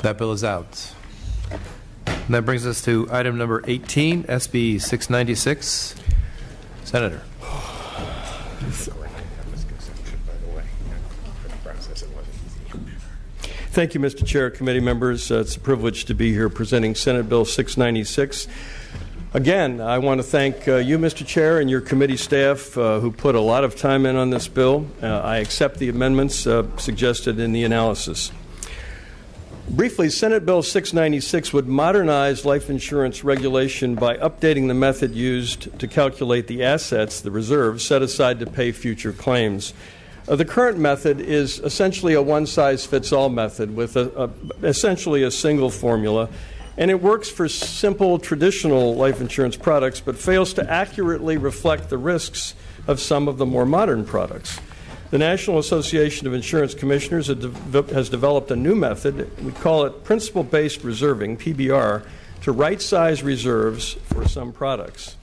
That bill is out. And that brings us to item number 18, SB 696. Senator. Thank you, Mr. Chair, committee members. It's a privilege to be here presenting Senate Bill 696. Again, I want to thank you, Mr. Chair, and your committee staff who put a lot of time in on this bill. I accept the amendments suggested in the analysis. Briefly, Senate Bill 696 would modernize life insurance regulation by updating the method used to calculate the assets, the reserves, set aside to pay future claims. The current method is essentially a one-size-fits-all method with essentially a single formula, and it works for simple traditional life insurance products but fails to accurately reflect the risks of some of the more modern products. The National Association of Insurance Commissioners has developed a new method. We call it principle-based reserving, PBR, to right-size reserves for some products.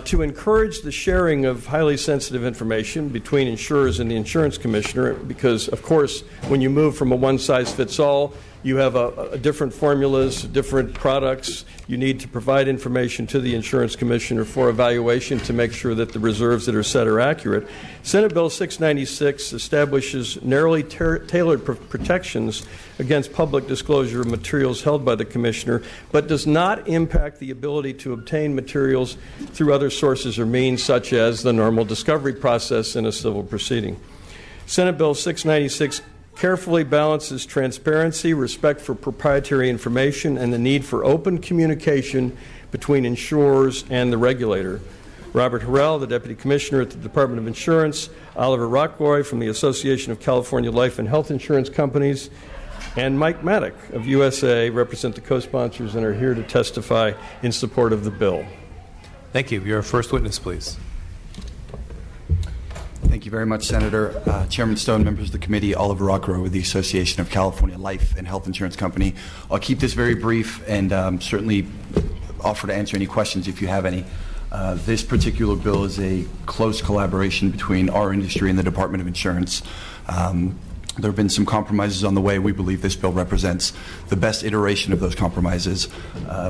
To encourage the sharing of highly sensitive information between insurers and the insurance commissioner, because, of course, when you move from a one-size-fits-all, you have different formulas, different products. You need to provide information to the insurance commissioner for evaluation to make sure that the reserves that are set are accurate. Senate Bill 696 establishes narrowly tailored protections against public disclosure of materials held by the commissioner, but does not impact the ability to obtain materials through other sources or means, such as the normal discovery process in a civil proceeding. Senate Bill 696 carefully balances transparency, respect for proprietary information, and the need for open communication between insurers and the regulator. Robert Harrell, the Deputy Commissioner at the Department of Insurance, Oliver Rockroy from the Association of California Life and Health Insurance Companies, and Mike Maddock of USA represent the co-sponsors and are here to testify in support of the bill. Thank you. Your first witness, please. Thank you very much, Senator. Chairman Stone, members of the committee, Oliver Rockroy with the Association of California Life and Health Insurance Company. I'll keep this very brief and certainly offer to answer any questions if you have any. This particular bill is a close collaboration between our industry and the Department of Insurance. There have been some compromises on the way. We believe this bill represents the best iteration of those compromises.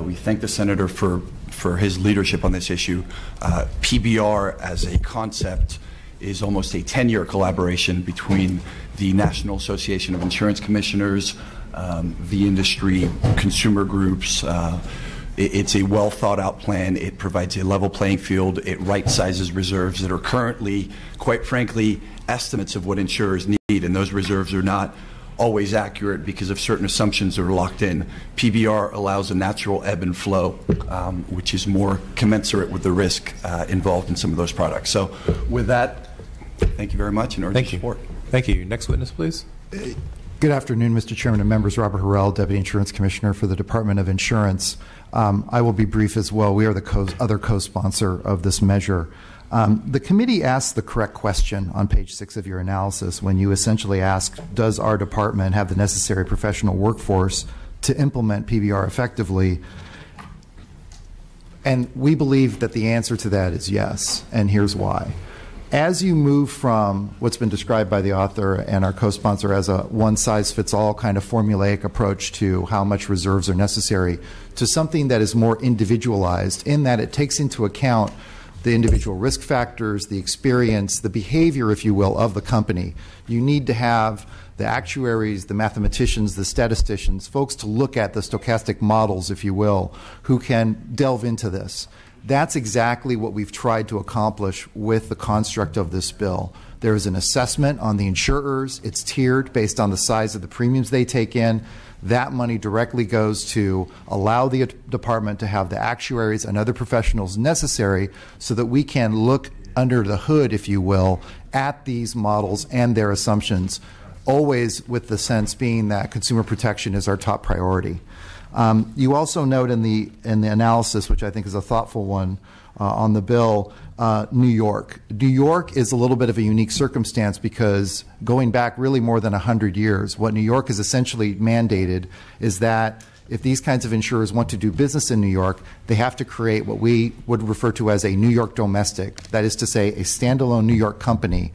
We thank the Senator for his leadership on this issue. PBR as a concept is almost a 10-year collaboration between the National Association of Insurance Commissioners, the industry, consumer groups. It's a well-thought-out plan. It provides a level playing field. It right-sizes reserves that are currently, quite frankly, estimates of what insurers need, and those reserves are not always accurate because of certain assumptions that are locked in. PBR allows a natural ebb and flow, which is more commensurate with the risk involved in some of those products. So with that, thank you very much and urge your support. Thank you. Next witness, please. Good afternoon, Mr. Chairman and members. Robert Harrell, Deputy Insurance Commissioner for the Department of Insurance. I will be brief as well. We are the other co-sponsor of this measure. The committee asked the correct question on page 6 of your analysis when you essentially asked, does our department have the necessary professional workforce to implement PBR effectively? And we believe that the answer to that is yes, and here's why. As you move from what's been described by the author and our co-sponsor as a one-size-fits-all kind of formulaic approach to how much reserves are necessary to something that is more individualized in that it takes into account the individual risk factors, the experience, the behavior, if you will, of the company. You need to have the actuaries, the mathematicians, the statisticians, folks to look at the stochastic models, if you will, who can delve into this. That's exactly what we've tried to accomplish with the construct of this bill. There is an assessment on the insurers. It's tiered based on the size of the premiums they take in. That money directly goes to allow the department to have the actuaries and other professionals necessary so that we can look under the hood, if you will, at these models and their assumptions, always with the sense being that consumer protection is our top priority. You also note in the analysis, which I think is a thoughtful one on the bill, New York. New York is a little bit of a unique circumstance because going back really more than 100 years, what New York has essentially mandated is that if these kinds of insurers want to do business in New York, they have to create what we would refer to as a New York domestic, that is to say a standalone New York company.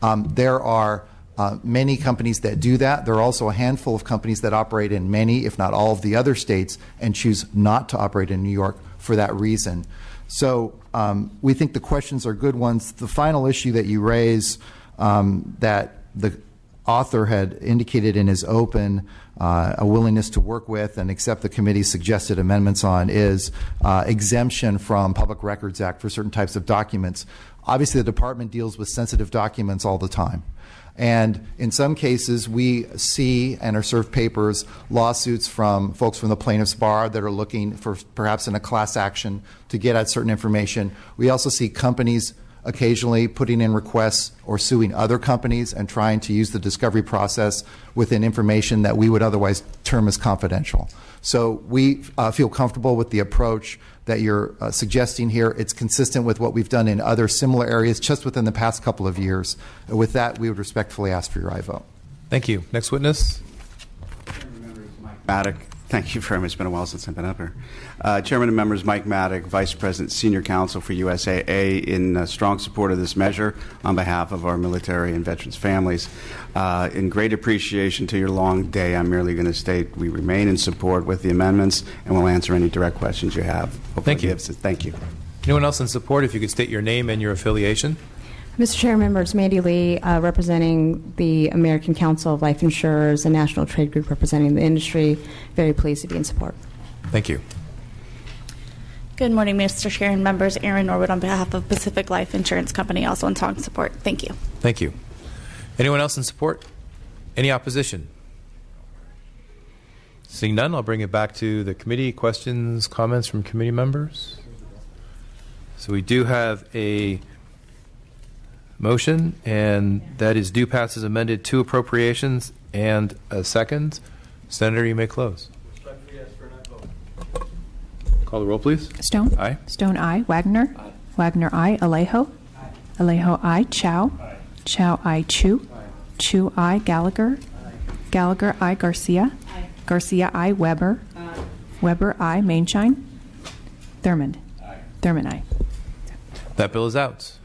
There are many companies that do that. There are also a handful of companies that operate in many, if not all, of the other states and choose not to operate in New York for that reason. So we think the questions are good ones. The final issue that you raise that the author had indicated in his open a willingness to work with and accept the committee's suggested amendments on is exemption from Public Records Act for certain types of documents. Obviously, the department deals with sensitive documents all the time. And in some cases, we see and are served papers, lawsuits from folks from the plaintiff's bar that are looking for perhaps in a class action to get at certain information. We also see companies occasionally putting in requests or suing other companies and trying to use the discovery process within information that we would otherwise term as confidential. So we feel comfortable with the approach that you're suggesting here. It's consistent with what we've done in other similar areas just within the past couple of years. With that, we would respectfully ask for your aye vote. Thank you. Next witness. Maddock. Thank you very much. It's been a while since I've been up here. Chairman and members, Mike Maddock, Vice President, Senior Counsel for USAA, in strong support of this measure on behalf of our military and veterans families. In great appreciation to your long day, I'm merely going to state we remain in support with the amendments and will answer any direct questions you have. Thank you. Thank you. Anyone else in support? If you could state your name and your affiliation. Mr. Chair, members, Mandy Lee, representing the American Council of Life Insurers, a national trade group representing the industry. Very pleased to be in support. Thank you. Good morning, Mr. Chair and members. Erin Norwood on behalf of Pacific Life Insurance Company, also in strong support. Thank you. Thank you. Anyone else in support? Any opposition? Seeing none, I'll bring it back to the committee. Questions, comments from committee members? So we do have a motion, and that is due pass as amended, 2 appropriations and a second. Senator, you may close. Call the roll, please. Stone? Aye. Stone, aye. Wagner? Aye. Wagner, aye. Alejo? Aye. Alejo, aye. Chow? Aye. Chow, aye. Chu? Aye. Chu, aye. Gallagher? Aye. Gallagher, aye. Garcia? Aye. Garcia, aye. Weber? Aye. Weber, aye. Mainshine? Thurmond? Aye. Thurmond, aye. That bill is out.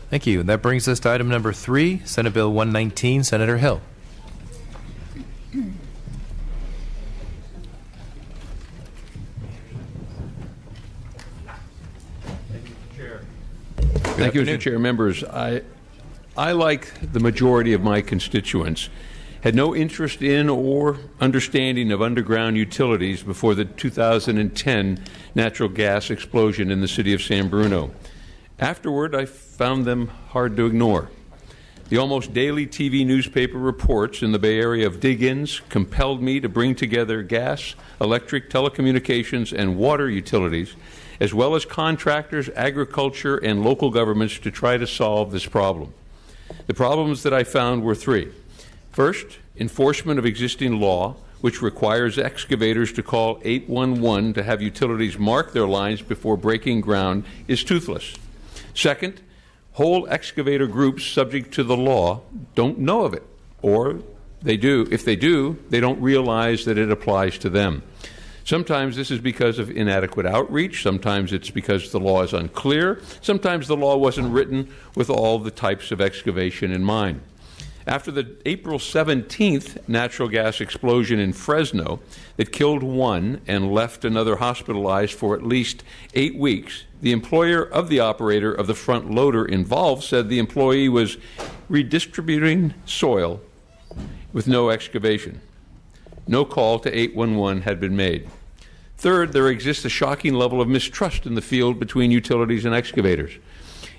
Thank you. And that brings us to item number 3, Senate Bill 119. Senator Hill. Thank you, Mr. Chair. Members, I, like the majority of my constituents, had no interest in or understanding of underground utilities before the 2010 natural gas explosion in the city of San Bruno. Afterward, I found them hard to ignore. The almost daily TV newspaper reports in the Bay Area of dig-ins compelled me to bring together gas, electric, telecommunications, and water utilities, as well as contractors, agriculture, and local governments to try to solve this problem. The problems that I found were 3. First, enforcement of existing law, which requires excavators to call 811 to have utilities mark their lines before breaking ground, is toothless. Second, whole excavator groups subject to the law don't know of it, or they do. If they do, they don't realize that it applies to them. Sometimes this is because of inadequate outreach. Sometimes it's because the law is unclear. Sometimes the law wasn't written with all the types of excavation in mind. After the April 17th natural gas explosion in Fresno that killed 1 and left another hospitalized for at least 8 weeks, the employer of the operator of the front loader involved said the employee was redistributing soil with no excavation. No call to 811 had been made. Third, there exists a shocking level of mistrust in the field between utilities and excavators,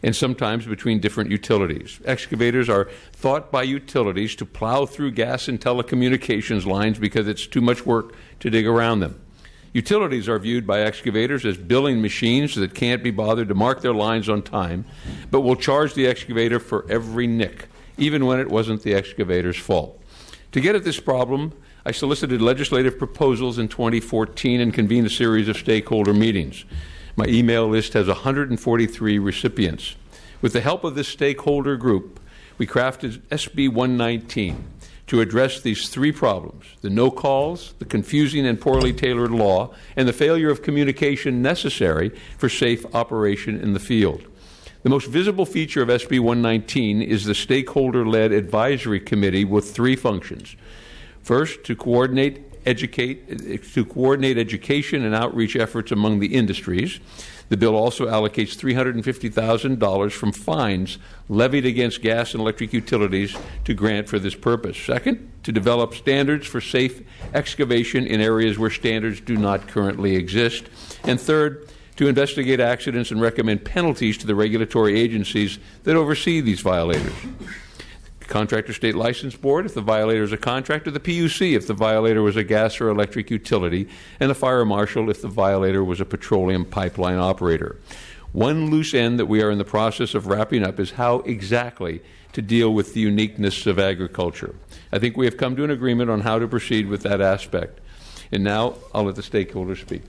and sometimes between different utilities. Excavators are thought by utilities to plow through gas and telecommunications lines because it's too much work to dig around them. Utilities are viewed by excavators as billing machines that can't be bothered to mark their lines on time, but will charge the excavator for every nick, even when it wasn't the excavator's fault. To get at this problem, I solicited legislative proposals in 2014 and convened a series of stakeholder meetings. My email list has 143 recipients. With the help of this stakeholder group, we crafted SB 119 to address these 3 problems: the no calls, the confusing and poorly tailored law, and the failure of communication necessary for safe operation in the field. The most visible feature of SB 119 is the stakeholder-led advisory committee with three functions. First, to coordinate education and outreach efforts among the industries. The bill also allocates $350,000 from fines levied against gas and electric utilities to grant for this purpose. Second, to develop standards for safe excavation in areas where standards do not currently exist. And third, to investigate accidents and recommend penalties to the regulatory agencies that oversee these violators. Contractor State License Board if the violator is a contractor, the PUC if the violator was a gas or electric utility, and the Fire Marshal if the violator was a petroleum pipeline operator. One loose end that we are in the process of wrapping up is how exactly to deal with the uniqueness of agriculture. I think we have come to an agreement on how to proceed with that aspect. And now I'll let the stakeholders speak.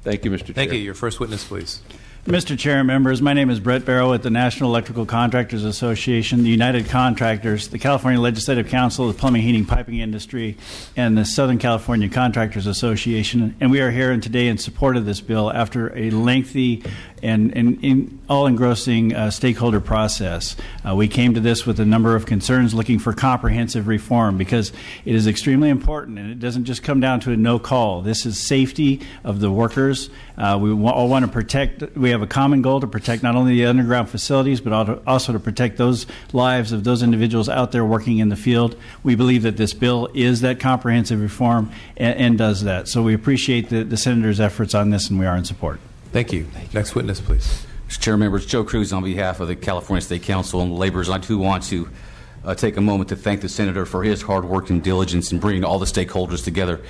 Thank you, Mr. Chair. Thank you. Your first witness, please. Mr. Chair and members, my name is Brett Barrow with the National Electrical Contractors Association, the United Contractors, the California Legislative Council, the Plumbing, Heating, Piping Industry, and the Southern California Contractors Association. And we are here today in support of this bill after a lengthy and all-engrossing stakeholder process. We came to this with a number of concerns looking for comprehensive reform because it is extremely important and it doesn't just come down to a no call. This is safety of the workers. We all want to protect, we have a common goal to protect not only the underground facilities but also to protect those lives of those individuals out there working in the field. We believe that this bill is that comprehensive reform and does that. So we appreciate the Senator's efforts on this and we are in support. Thank you. Next witness, please. Mr. Chair, members, Joe Cruz on behalf of the California State Council and laborers. I too want to take a moment to thank the Senator for his hard work and diligence in bringing all the stakeholders together.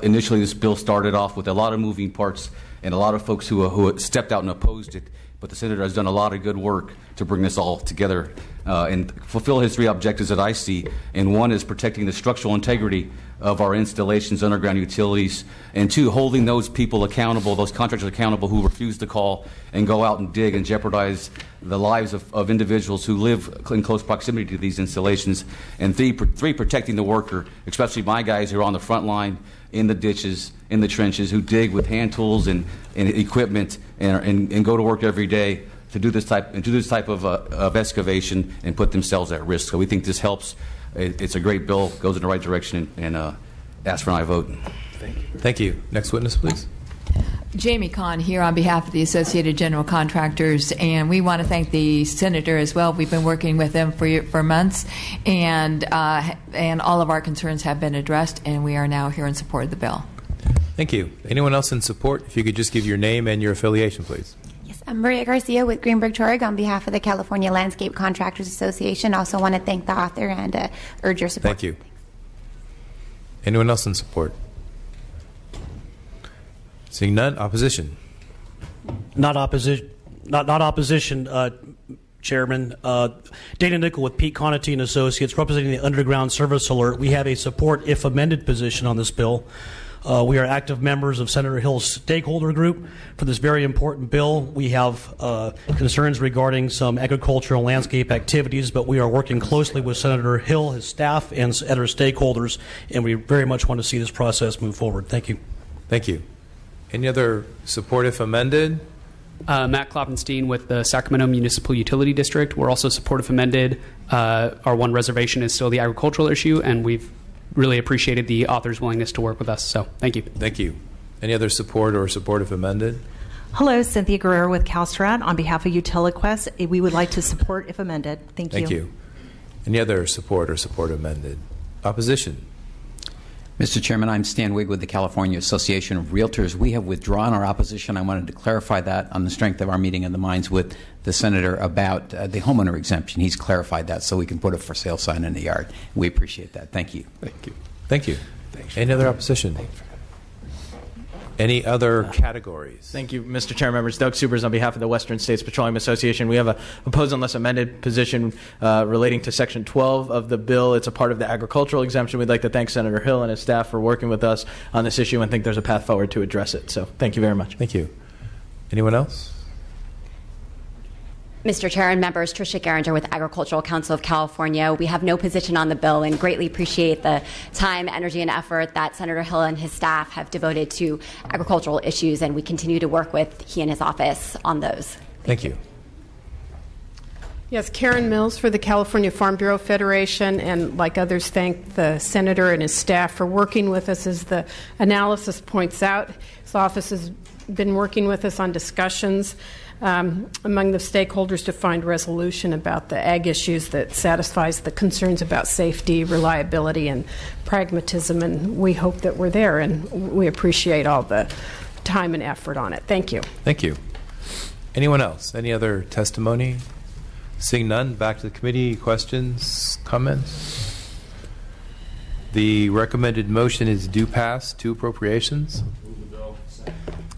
Initially, this bill started off with a lot of moving parts and a lot of folks who stepped out and opposed it, but the Senator has done a lot of good work to bring this all together and fulfill his three objectives that I see. And one is protecting the structural integrity of our installations, underground utilities, and two, holding those people accountable, those contractors accountable who refuse to call and go out and dig and jeopardize the lives of individuals who live in close proximity to these installations, and three, protecting the worker, especially my guys who are on the front line, in the ditches, in the trenches, who dig with hand tools and equipment and go to work every day to do this type of excavation and put themselves at risk. So we think this helps. It's a great bill, goes in the right direction, and ask for an aye vote. Thank you. Thank you. Next witness, please. Jamie Kahn here on behalf of the Associated General Contractors, and we want to thank the Senator as well. We've been working with them for months, and all of our concerns have been addressed, and we are now here in support of the bill. Thank you. Anyone else in support? If you could just give your name and your affiliation, please. I'm Maria Garcia with Greenberg Traurig on behalf of the California Landscape Contractors Association. Also want to thank the author and urge your support. Thank you. Anyone else in support? Seeing none, opposition. Not opposition. Not opposition. Chairman, Dana Nickel with Pete Conatine Associates, representing the Underground Service Alert. We have a support, if amended, position on this bill. We are active members of Senator Hill's stakeholder group for this very important bill. We have concerns regarding some agricultural landscape activities, but we are working closely with Senator Hill, his staff, and other stakeholders, and we very much want to see this process move forward. Thank you. Thank you. Any other support if amended? Matt Kloppenstein with the Sacramento Municipal Utility District. We're also support if amended. Our one reservation is still the agricultural issue, and we've really appreciated the author's willingness to work with us. So thank you. Thank you. Any other support or support if amended? Hello, Cynthia Guerrero with CalStrat. On behalf of Utiliquest, we would like to support if amended. Thank you. Thank you. Any other support or support amended? Opposition? Mr. Chairman, I'm Stan Wigg with the California Association of Realtors. We have withdrawn our opposition. I wanted to clarify that on the strength of our meeting of the minds with the Senator about the homeowner exemption. He's clarified that so we can put a for sale sign in the yard. We appreciate that. Thank you. Thank you. Thank you. Any other opposition? Any other categories? Thank you, Mr. Chair. Members, Doug Subers on behalf of the Western States Petroleum Association. We have a proposed unless amended position relating to Section 12 of the bill. It's a part of the agricultural exemption. We'd like to thank Senator Hill and his staff for working with us on this issue and think there's a path forward to address it. So thank you very much. Thank you. Anyone else? Mr. Chair and members, Tricia Geringer with Agricultural Council of California. We have no position on the bill and greatly appreciate the time, energy, and effort that Senator Hill and his staff have devoted to agricultural issues, and we continue to work with he and his office on those. Thank you. Yes, Karen Mills for the California Farm Bureau Federation, and like others, thank the Senator and his staff for working with us. As the analysis points out, his office has been working with us on discussions among the stakeholders to find resolution about the ag issues that satisfies the concerns about safety, reliability, and pragmatism, and we hope that we're there, and we appreciate all the time and effort on it. Thank you. Thank you. Anyone else? Any other testimony? Seeing none, back to the committee. Questions, comments? The recommended motion is due pass to appropriations.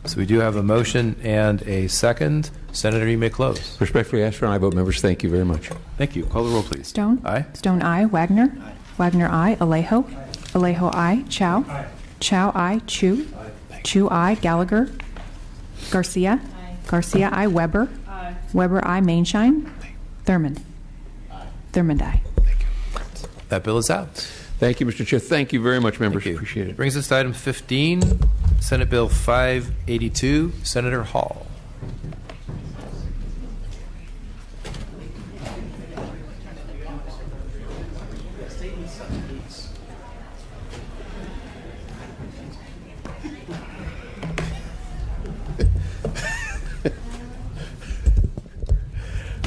So we do have a motion and a second. Senator, you may close. Respectfully ask for an aye vote, members. Thank you very much. Thank you. Call the roll, please. Stone? Aye. Stone, aye. Wagner? Aye. Wagner, aye. Alejo? Aye. Alejo, aye. Chow? Aye. Chow, aye. Chu? Aye. Chu, aye. Gallagher? Garcia? Aye. Garcia, aye. Weber? Aye. Weber, aye. Mainshine? Thurmond? Aye. Thurmond, aye. Thank you. That bill is out. Thank you, Mr. Chair. Thank you very much, members. Appreciate it. Brings us to item 15, Senate Bill 582. Senator Hall.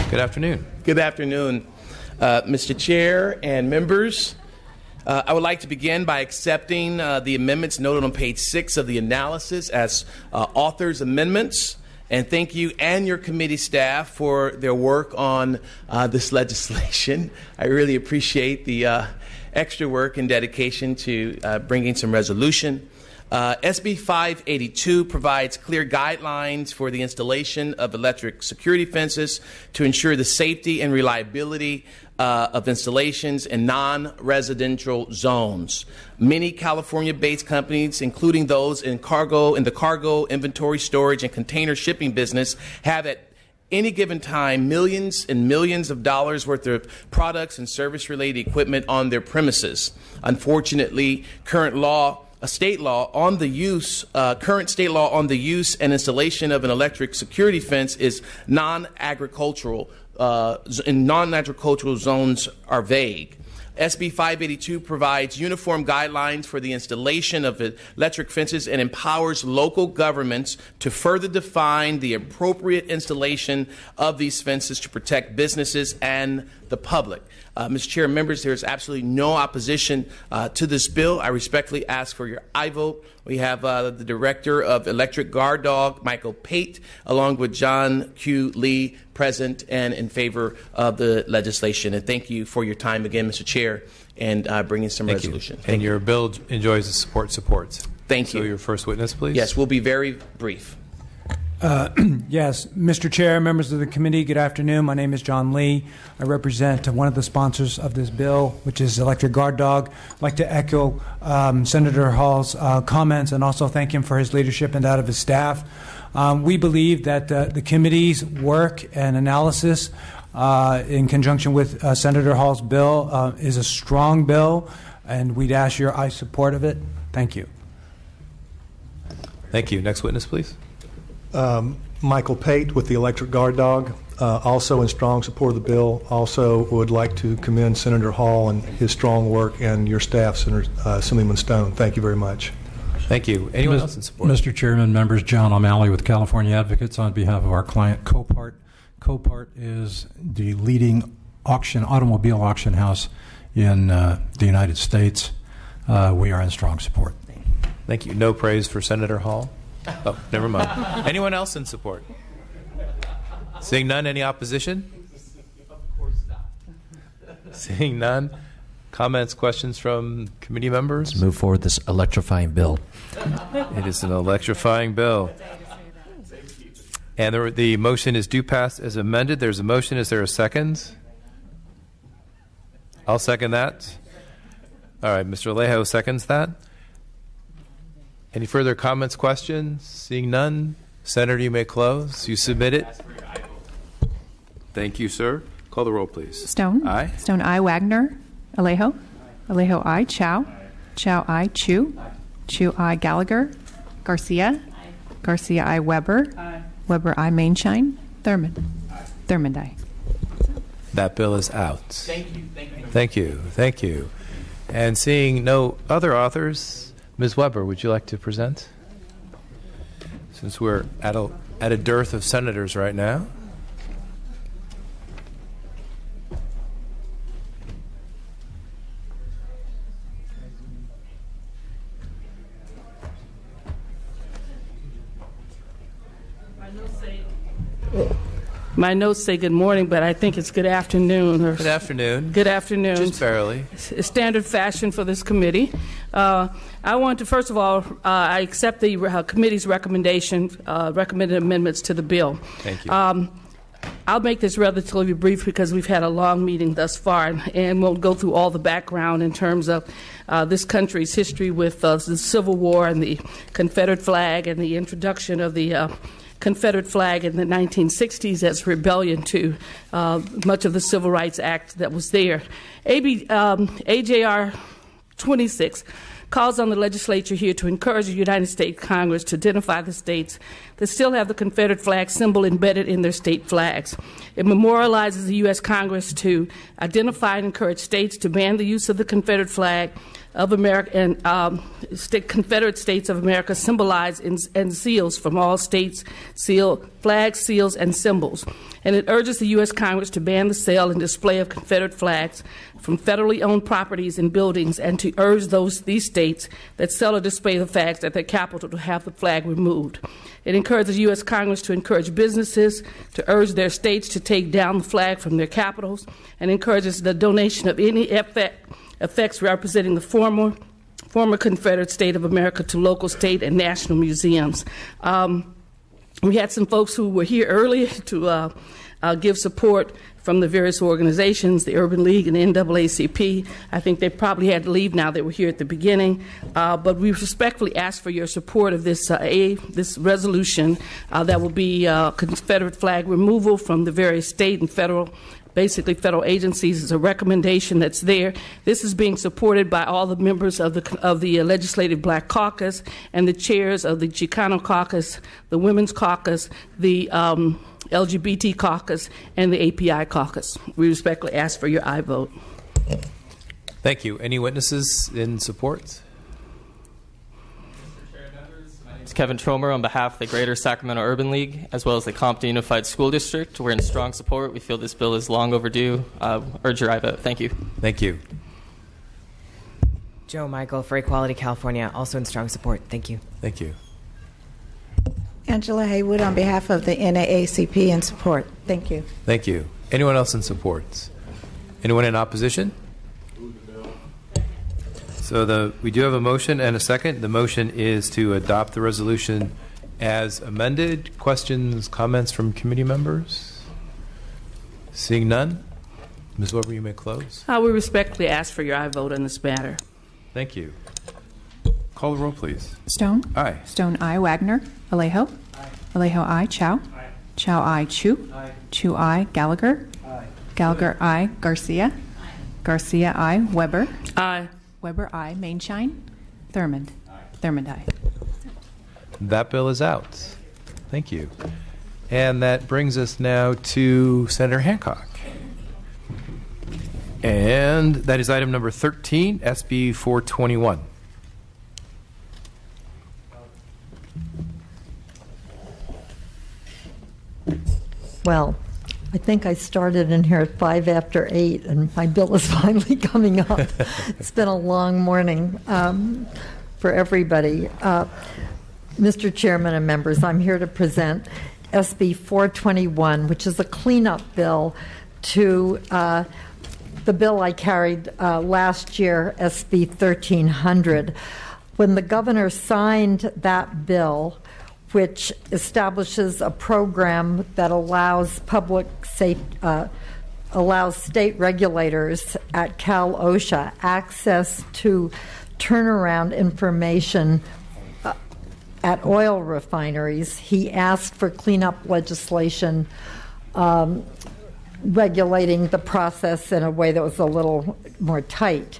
Good afternoon. Good afternoon, Mr. Chair and members. I would like to begin by accepting the amendments noted on page 6 of the analysis as author's amendments. And thank you and your committee staff for their work on this legislation. I really appreciate the extra work and dedication to bringing some resolution. SB 582 provides clear guidelines for the installation of electric security fences to ensure the safety and reliability of installations in non-residential zones. Many California-based companies, including those in the cargo, inventory, storage, and container shipping business, have at any given time millions and millions of dollars worth of products and service-related equipment on their premises. Unfortunately, current state law on the use and installation of an electric security fence is non-agricultural, and non-agricultural zones are vague. SB 582 provides uniform guidelines for the installation of electric fences and empowers local governments to further define the appropriate installation of these fences to protect businesses and the public. Mr. Chair and members, there is absolutely no opposition to this bill. I respectfully ask for your aye vote. We have the Director of Electric Guard Dog, Michael Pate, along with John Q. Lee, present and in favor of the legislation. And thank you for your time again, Mr. Chair, and bringing some resolution. And your bill enjoys the supports. Thank you. So your first witness, please. Yes, we'll be very brief. Yes, Mr. Chair, members of the committee, good afternoon. My name is John Lee. I represent one of the sponsors of this bill, which is Electric Guard Dog. I'd like to echo Senator Hall's comments and also thank him for his leadership and that of his staff. We believe that the committee's work and analysis in conjunction with Senator Hall's bill is a strong bill, and we'd ask your aye support of it. Thank you. Thank you. Next witness, please. Michael Pate with the Electric Guard Dog, also in strong support of the bill. Also would like to commend Senator Hall and his strong work and your staff, Senator Assemblyman Stone. Thank you very much. Thank you. Anyone else in support? Mr. Chairman, members, John O'Malley with California Advocates on behalf of our client Copart. Copart is the leading automobile auction house in the United States. We are in strong support. Thank you. No praise for Senator Hall? Oh, never mind. Anyone else in support? Seeing none, any opposition? Seeing none. Comments, questions from committee members? Let's move forward this electrifying bill. It is an electrifying bill. And the motion is due pass as amended. There's a motion. Is there a second? I'll second that. All right, Mr. Alejo seconds that. Any further comments, questions? Seeing none, Senator, you may close. You submit it. Thank you, sir. Call the roll, please. Stone? Aye. Stone, aye. Wagner? Alejo? Alejo, aye. Chow? Chow, aye. Chu? Chu, aye. Gallagher? Garcia? Garcia, aye. Weber? Weber, aye. Mainshine? Thurmond? Thurmond, aye. That bill is out. Thank you. Thank you. Thank you. And seeing no other authors, Ms. Weber, would you like to present? Since we're at a dearth of senators right now. My notes say good morning, but I think it's good afternoon. Good afternoon. Good afternoon. Just barely. It's standard fashion for this committee. I want to, first of all, I accept the committee's recommended amendments to the bill. Thank you. I'll make this relatively brief because we've had a long meeting thus far, and we'll go through all the background in terms of this country's history with the Civil War and the Confederate flag and the introduction of the Confederate flag in the 1960s as rebellion to much of the Civil Rights Act that was there. AJR 26 calls on the legislature here to encourage the United States Congress to identify the states that still have the Confederate flag symbol embedded in their state flags. It memorializes the U.S. Congress to identify and encourage states to ban the use of the Confederate flag of America and Confederate States of America symbolized in seals from all states, flags, seals, and symbols. And it urges the U.S. Congress to ban the sale and display of Confederate flags from federally owned properties and buildings, and to urge these states that sell or display the flags at their capital to have the flag removed. It encourages the U.S. Congress to encourage businesses to urge their states to take down the flag from their capitals, and encourages the donation of any effects representing the former Confederate state of America to local, state, and national museums. We had some folks who were here earlier to give support from the various organizations, the Urban League and the NAACP. I think they probably had to leave now. They were here at the beginning. But we respectfully ask for your support of this resolution that will be Confederate flag removal from the various state and federal agencies. Is a recommendation that's there. This is being supported by all the members of the Legislative Black Caucus and the chairs of the Chicano Caucus, the Women's Caucus, the LGBT Caucus, and the API Caucus. We respectfully ask for your aye vote. Thank you. Any witnesses in support? It's Kevin Tromer on behalf of the Greater Sacramento Urban League, as well as the Compton Unified School District. We're in strong support. We feel this bill is long overdue. Urge your aye vote. Thank you. Thank you. Joe Michael for Equality California, also in strong support. Thank you. Thank you. Angela Haywood on behalf of the NAACP in support. Thank you. Thank you. Anyone else in support? Anyone in opposition? So we do have a motion and a second. The motion is to adopt the resolution as amended. Questions, comments from committee members? Seeing none, Ms. Weber, you may close. We respectfully ask for your aye vote on this matter. Thank you. Call the roll, please. Stone? Aye. Stone, aye. Wagner? Alejo? Aye. Alejo, aye. Chow? Aye. Chow, aye. Chu? Aye. Chu, aye. Gallagher? Aye. Gallagher, aye. Garcia? Aye. Garcia, aye. Weber? Aye. Weber, aye. Mainshine? Thurmond? Aye. Thurmond, aye. That bill is out. Thank you. And that brings us now to Senator Hancock. And that is item number 13, SB 421. Well, I think I started in here at 5 after 8, and my bill is finally coming up. It's been a long morning for everybody. Mr. Chairman and members, I'm here to present SB 421, which is a cleanup bill to the bill I carried last year, SB 1300. When the governor signed that bill, which establishes a program that allows allows state regulators at Cal OSHA access to turnaround information at oil refineries. He asked for cleanup legislation regulating the process in a way that was a little more tight.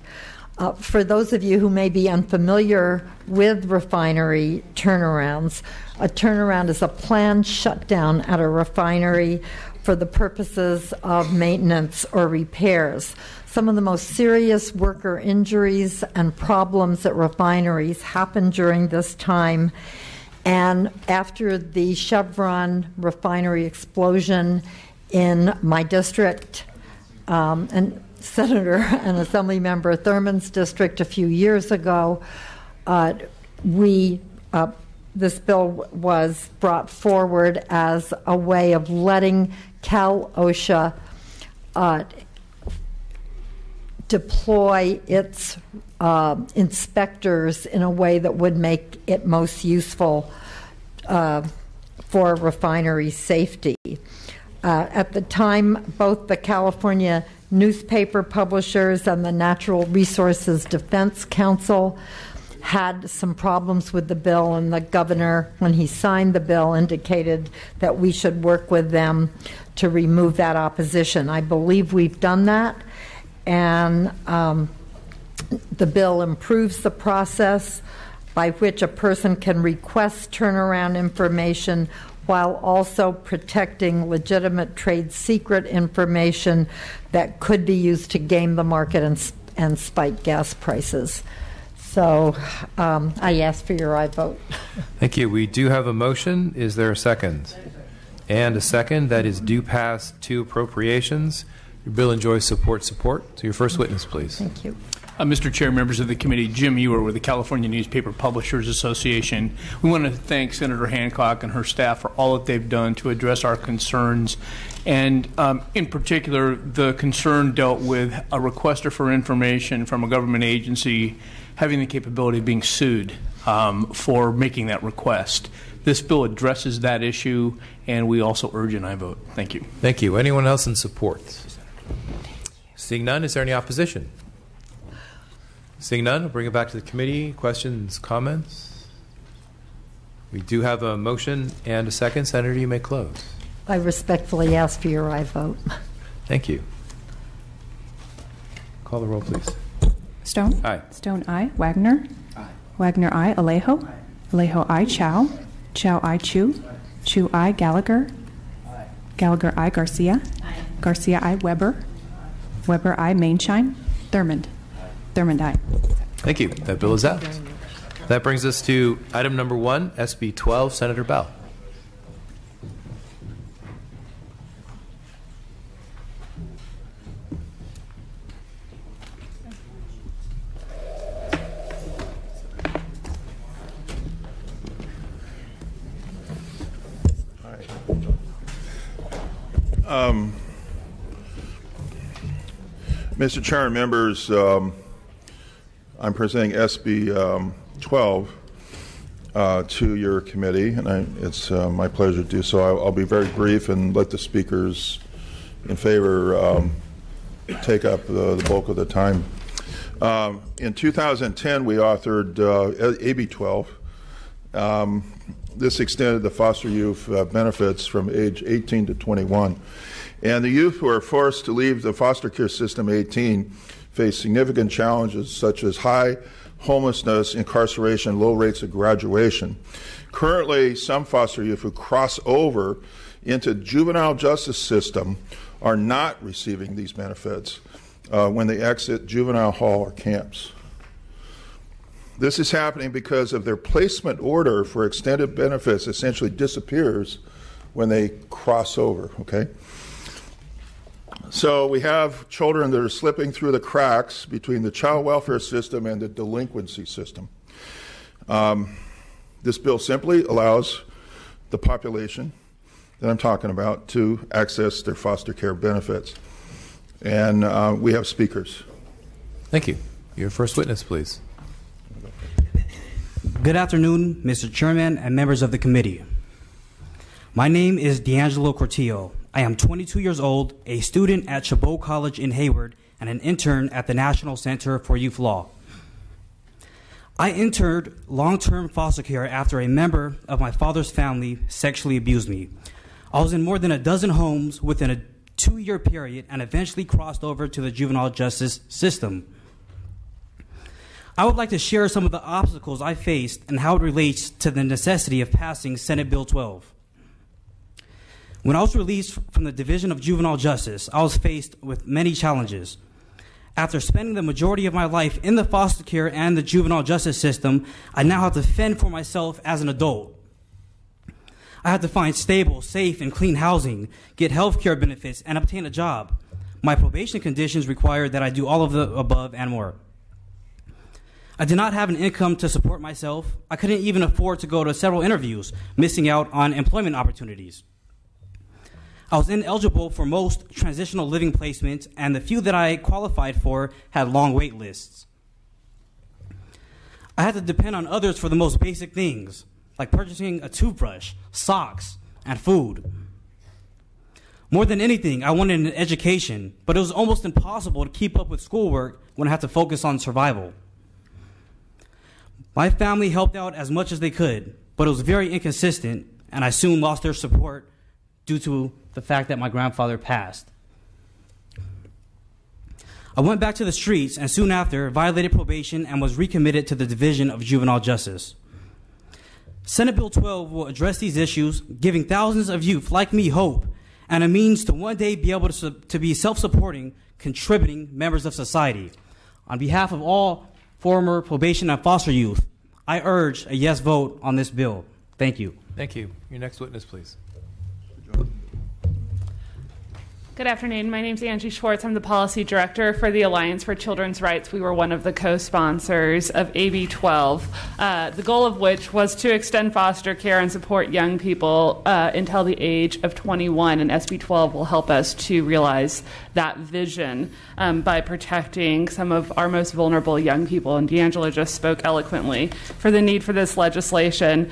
For those of you who may be unfamiliar with refinery turnarounds, a turnaround is a planned shutdown at a refinery for the purposes of maintenance or repairs. Some of the most serious worker injuries and problems at refineries happen during this time. And after the Chevron refinery explosion in my district, and Senator and Assemblymember Thurman's district a few years ago, this bill was brought forward as a way of letting Cal OSHA deploy its inspectors in a way that would make it most useful for refinery safety. At the time, both the California Newspaper Publishers and the Natural Resources Defense Council had some problems with the bill, and the governor, when he signed the bill, indicated that we should work with them to remove that opposition. I believe we've done that, and the bill improves the process by which a person can request turnaround information while also protecting legitimate trade secret information that could be used to game the market and spike gas prices. So I ask for your aye vote. Thank you. We do have a motion. Is there a second? And a second. That is due pass to appropriations. Your bill enjoys support. So your first witness, please. Thank you. Mr. Chair, members of the committee, Jim Ewer with the California Newspaper Publishers Association. We want to thank Senator Hancock and her staff for all that they've done to address our concerns. And in particular, the concern dealt with a requester for information from a government agency having the capability of being sued for making that request. This bill addresses that issue, and we also urge an aye vote. Thank you. Thank you. Anyone else in support? Seeing none, is there any opposition? Seeing none, I'll bring it back to the committee. Questions, comments? We do have a motion and a second. Senator, you may close. I respectfully ask for your aye vote. Thank you. Call the roll, please. Stone? Aye. Stone, aye. Wagner? Aye. Wagner, aye. Alejo? Aye. Alejo, aye. Chow? Chow, aye. Chu? Chu, aye. Gallagher? Aye. Gallagher, aye. Garcia? Aye. Garcia, aye. Weber? Weber, aye. Mainshine? Thurmond? Thurmond, aye. Thank you. That bill is out. That brings us to item number 1, SB 12, Senator Bell. Mr. Chair and members, I'm presenting SB 12 to your committee, and it's my pleasure to do so. I'll be very brief and let the speakers in favor take up the bulk of the time. In 2010, we authored AB 12. This extended the foster youth benefits from age 18 to 21. And the youth who are forced to leave the foster care system at 18 face significant challenges such as high homelessness, incarceration, low rates of graduation. Currently, some foster youth who cross over into juvenile justice system are not receiving these benefits when they exit juvenile hall or camps. This is happening because of their placement order for extended benefits essentially disappears when they cross over, okay? So we have children that are slipping through the cracks between the child welfare system and the delinquency system. This bill simply allows the population that I'm talking about to access their foster care benefits. And we have speakers. Thank you. Your first witness, please. Good afternoon, Mr. Chairman and members of the committee. My name is D'Angelo Cortillo. I am 22 years old, a student at Chabot College in Hayward, and an intern at the National Center for Youth Law. I entered long-term foster care after a member of my father's family sexually abused me. I was in more than a dozen homes within a 2-year period and eventually crossed over to the juvenile justice system. I would like to share some of the obstacles I faced and how it relates to the necessity of passing Senate Bill 12. When I was released from the Division of Juvenile Justice, I was faced with many challenges. After spending the majority of my life in the foster care and the juvenile justice system, I now have to fend for myself as an adult. I had to find stable, safe, and clean housing, get health care benefits, and obtain a job. My probation conditions required that I do all of the above and more. I did not have an income to support myself. I couldn't even afford to go to several interviews, missing out on employment opportunities. I was ineligible for most transitional living placements, and the few that I qualified for had long wait lists. I had to depend on others for the most basic things, like purchasing a toothbrush, socks, and food. More than anything, I wanted an education, but it was almost impossible to keep up with schoolwork when I had to focus on survival. My family helped out as much as they could, but it was very inconsistent, and I soon lost their support due to the fact that my grandfather passed. I went back to the streets and soon after violated probation and was recommitted to the Division of Juvenile Justice. Senate Bill 12 will address these issues, giving thousands of youth like me hope and a means to one day be able to be self-supporting, contributing members of society. On behalf of all former probation and foster youth, I urge a yes vote on this bill. Thank you. Thank you. Your next witness, please. Good afternoon. My name is Angie Schwartz. I'm the Policy Director for the Alliance for Children's Rights. We were one of the co-sponsors of AB 12, the goal of which was to extend foster care and support young people until the age of 21, and SB 12 will help us to realize that vision by protecting some of our most vulnerable young people. And D'Angelo just spoke eloquently for the need for this legislation.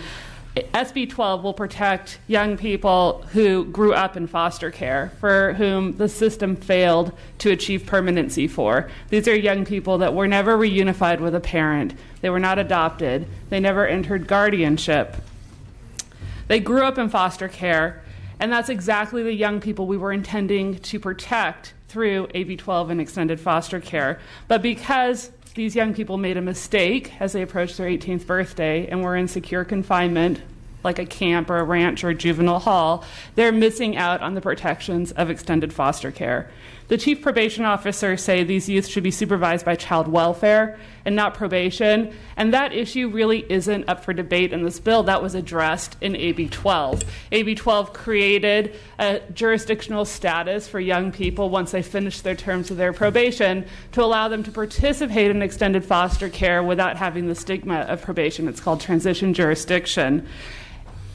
SB 12 will protect young people who grew up in foster care, for whom the system failed to achieve permanency for. These are young people that were never reunified with a parent. They were not adopted. They never entered guardianship. They grew up in foster care, and that's exactly the young people we were intending to protect through AB 12 and extended foster care. But because these young people made a mistake as they approached their 18th birthday and were in secure confinement, like a camp or a ranch or a juvenile hall, they're missing out on the protections of extended foster care. The chief probation officers say these youth should be supervised by child welfare and not probation, and that issue really isn't up for debate in this bill. That was addressed in AB 12. AB 12 created a jurisdictional status for young people once they finish their terms of their probation to allow them to participate in extended foster care without having the stigma of probation. It's called transition jurisdiction.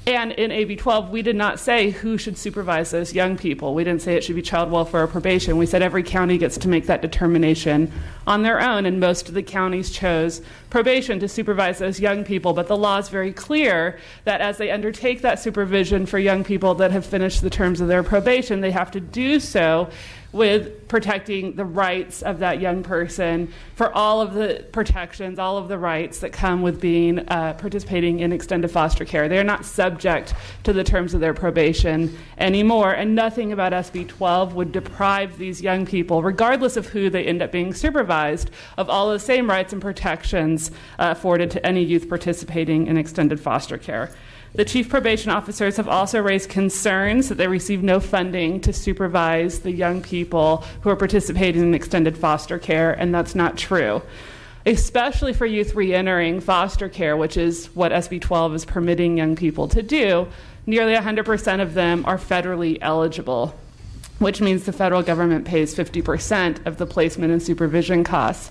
And in AB 12, we did not say who should supervise those young people. We didn't say it should be child welfare or probation. We said every county gets to make that determination on their own, and most of the counties chose probation to supervise those young people. But the law is very clear that as they undertake that supervision for young people that have finished the terms of their probation, they have to do so with protecting the rights of that young person for all of the protections, all of the rights that come with being participating in extended foster care. They are not subject to the terms of their probation anymore, and nothing about SB 12 would deprive these young people, regardless of who they end up being supervised, of all the same rights and protections afforded to any youth participating in extended foster care. The chief probation officers have also raised concerns that they receive no funding to supervise the young people who are participating in extended foster care, and that's not true. Especially for youth reentering foster care, which is what SB 12 is permitting young people to do, nearly 100% of them are federally eligible, which means the federal government pays 50% of the placement and supervision costs.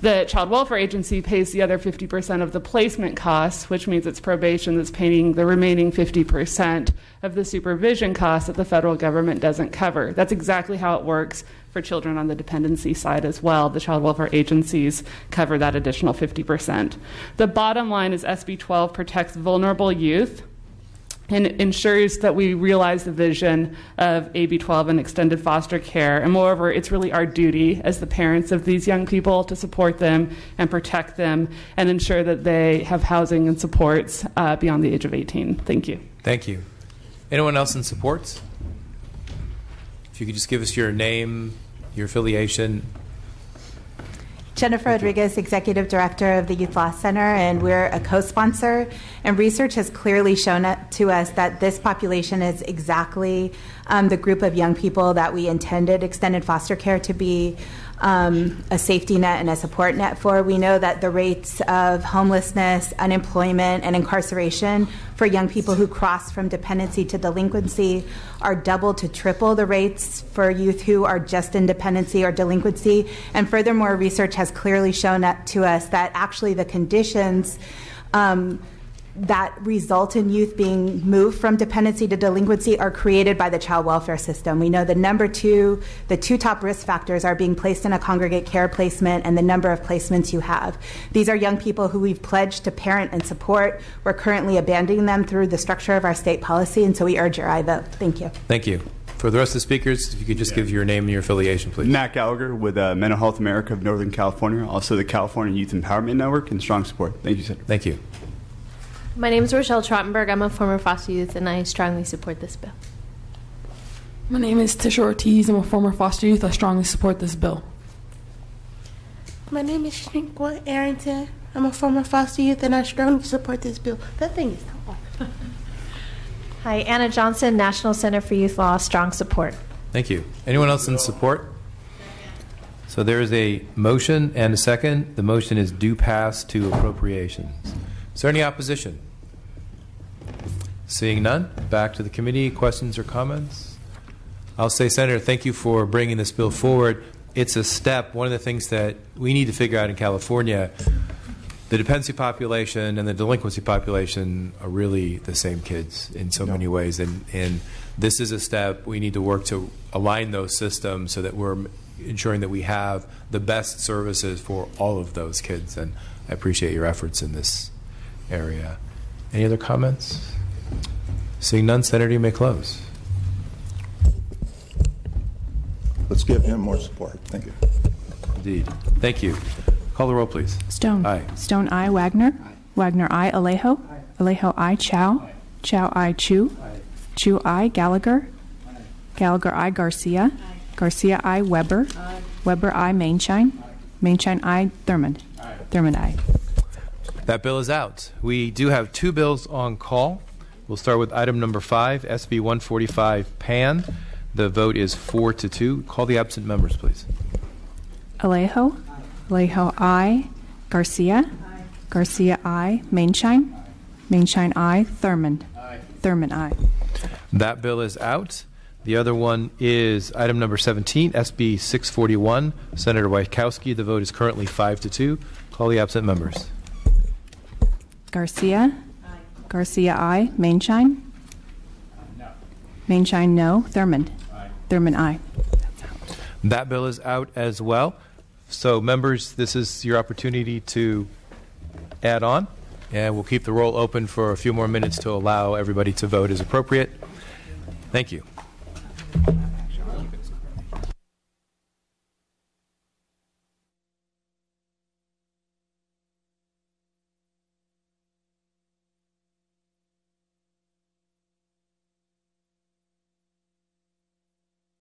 The Child Welfare Agency pays the other 50% of the placement costs, which means it's probation that's paying the remaining 50% of the supervision costs that the federal government doesn't cover. That's exactly how it works for children on the dependency side as well. The Child Welfare Agencies cover that additional 50%. The bottom line is SB 12 protects vulnerable youth and ensures that we realize the vision of AB 12 and extended foster care. And moreover, it's really our duty as the parents of these young people to support them and protect them and ensure that they have housing and supports beyond the age of 18. Thank you. Thank you. Anyone else in support? If you could just give us your name, your affiliation. Jennifer Rodriguez, Executive Director of the Youth Law Center, and we're a co-sponsor. And research has clearly shown to us that this population is exactly the group of young people that we intended extended foster care to be a safety net and a support net for. We know that the rates of homelessness, unemployment, and incarceration for young people who cross from dependency to delinquency are double to triple the rates for youth who are just in dependency or delinquency. And furthermore, research has clearly shown to us that actually the conditions that result in youth being moved from dependency to delinquency are created by the child welfare system. We know the two top risk factors are being placed in a congregate care placement and the number of placements you have. These are young people who we've pledged to parent and support. We're currently abandoning them through the structure of our state policy, and so we urge your aye vote. Thank you. Thank you. For the rest of the speakers, if you could just give your name and your affiliation, please. Matt Gallagher with Mental Health America of Northern California, also the California Youth Empowerment Network, and strong support. Thank you, sir. Thank you. My name is Rochelle Trottenberg. I'm a former foster youth, and I strongly support this bill. My name is Tisha Ortiz. I'm a former foster youth. I strongly support this bill. My name is Shrinkwa Arrington. I'm a former foster youth, and I strongly support this bill. That thing is tall. Hi, Anna Johnson, National Center for Youth Law, strong support. Thank you. Anyone else in support? So there is a motion and a second. The motion is due pass to appropriations. Is there any opposition? Seeing none, back to the committee. Questions or comments? I'll say, Senator, thank you for bringing this bill forward. It's a step. One of the things that we need to figure out in California, the dependency population and the delinquency population are really the same kids in so many ways. And this is a step. We need to work to align those systems so that we're ensuring that we have the best services for all of those kids. And I appreciate your efforts in this area. Any other comments? Seeing none, Senator, you may close. Let's give him more support. Thank you. Indeed. Thank you. Call the roll, please. Stone. Aye. Stone, aye. Wagner. Wagner, aye. Alejo. Alejo, aye. Chow. Chow, aye. Chu. Chu, aye. Gallagher. Gallagher, aye. Garcia. Garcia, aye. Weber. Weber, aye. Mainshine. Mainshine, aye. Thurmond. Thurmond, aye. That bill is out. We do have two bills on call. We'll start with item number 5, SB 145, PAN. The vote is 4-2. Call the absent members, please. Alejo. Alejo, aye. Garcia. Garcia, aye. Mainshine. Mainshine, aye. Thurmond. Thurmond, aye. That bill is out. The other one is item number 17, SB 641, Senator Wachowski. The vote is currently 5-2. Call the absent members. Garcia. Aye. Garcia, aye. Mainshine. No. Mainshine, no. Thurmond. Aye. Thurmond, aye. That bill is out as well. So, members, this is your opportunity to add on, and we'll keep the roll open for a few more minutes to allow everybody to vote as appropriate. Thank you.